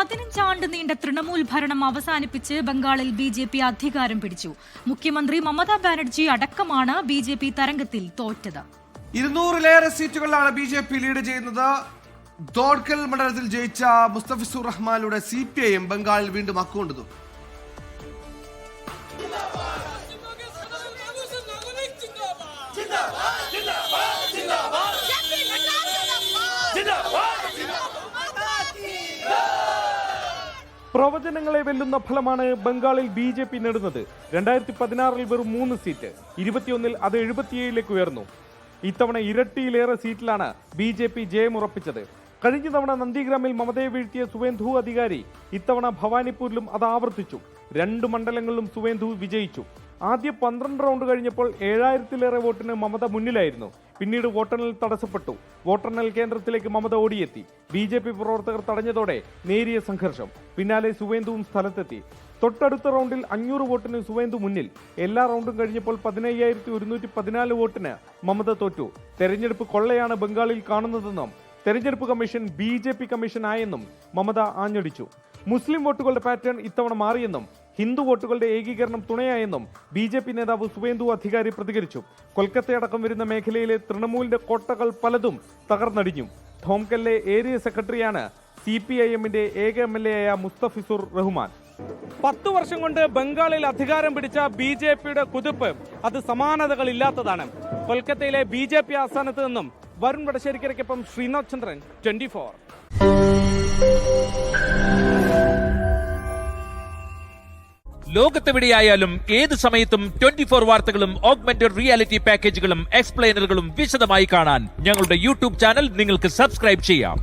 15 ആണ്ട് നീണ്ട തൃണമൂൽ ഭരണം അവസാനിപ്പിച്ച് ബംഗാളിൽ BJP അധികാരം പിടിച്ചു. മുഖ്യമന്ത്രി മമതാ ബാനർജി അടക്കമാണ് BJP തരംഗത്തിൽ തോറ്റത്. 200-ലേറെ സീറ്റുകളിലാണ് BJP ലീഡ് ചെയ്യുന്നത്. ദോഡ്കൽ മണ്ഡലത്തിൽ ജയിച്ച മുസ്തഫിസുർ റഹ്മാനിലൂടെ CPIM ബംഗാളിൽ വീണ്ടും അക്കൗണ്ട്. പ്രവചനങ്ങളെ വെല്ലുന്ന ഫലമാണ് ബംഗാളിൽ BJP നേടുന്നത്. 2016 വെറും 3 സീറ്റ്, 21 അത് 77ലേക്ക് ഉയർന്നു. ഇത്തവണ ഇരട്ടിയിലേറെ സീറ്റിലാണ് BJP ജയമുറപ്പിച്ചത്. കഴിഞ്ഞ തവണ നന്ദിഗ്രാമിൽ മമതയെ വീഴ്ത്തിയ സുവേന്ദു അധികാരി ഇത്തവണ ഭവാനിപ്പൂരിലും അത് ആവർത്തിച്ചു. 2 മണ്ഡലങ്ങളിലും സുവേന്ദു വിജയിച്ചു. ആദ്യ 12 റൗണ്ട് കഴിഞ്ഞപ്പോൾ 7000-ലേറെ വോട്ടിന് മമത മുന്നിലായിരുന്നു. പിന്നീട് വോട്ടെണ്ണൽ തടസ്സപ്പെട്ടു. വോട്ടെണ്ണൽ കേന്ദ്രത്തിലേക്ക് മമത ഓടിയെത്തി. BJP പ്രവർത്തകർ തടഞ്ഞതോടെ നേരിയ സംഘർഷം. പിന്നാലെ സുവേന്ദുവും സ്ഥലത്തെത്തി. തൊട്ടടുത്ത റൗണ്ടിൽ 500 വോട്ടിന് സുവേന്ദു മുന്നിൽ. എല്ലാ റൗണ്ടും കഴിഞ്ഞപ്പോൾ 15,114 വോട്ടിന് മമത തോറ്റു. തെരഞ്ഞെടുപ്പ് കൊള്ളയാണ് ബംഗാളിൽ കാണുന്നതെന്നും തെരഞ്ഞെടുപ്പ് കമ്മീഷൻ BJP കമ്മീഷൻ ആയെന്നും മമത ആഞ്ഞടിച്ചു. മുസ്ലിം വോട്ടുകളുടെ പാറ്റേൺ ഇത്തവണ മാറിയെന്നും ഹിന്ദു വോട്ടുകളുടെ ഏകീകരണം തുണയായെന്നും BJP നേതാവ് സുവേന്ദു അധികാരി പ്രതികരിച്ചു. കൊൽക്കത്തയടക്കം വരുന്ന മേഖലയിലെ തൃണമൂലിന്റെ കോട്ടകൾ പലതും തകർന്നടിഞ്ഞു. ധോംകലിലെ ഏരിയ സെക്രട്ടറിയാണ് CPIMന്റെ ഏക MLA ആയ മുസ്തഫിസുർ റഹ്മാൻ. 10 വർഷം കൊണ്ട് ബംഗാളിൽ അധികാരം പിടിച്ച BJPയുടെ കുതിപ്പ് അത് സമാനതകളില്ലാത്തതാണ്. കൊൽക്കത്തയിലെ BJP ആസ്ഥാനത്ത് നിന്നും വരുൺ വടശ്ശേരിക്കരയ്ക്കൊപ്പം ശ്രീനാഥ് ചന്ദ്രൻ, 24. ലോകത്തെവിടെയായാലും ഏത് സമയത്തും 24 വാർത്തകളും ഓഗ്മെന്റഡ് റിയാലിറ്റി പാക്കേജുകളും എക്സ്പ്ലെയിനറുകളും വിശദമായി കാണാൻ ഞങ്ങളുടെ YouTube ചാനൽ നിങ്ങൾക്ക് സബ്സ്ക്രൈബ് ചെയ്യാം.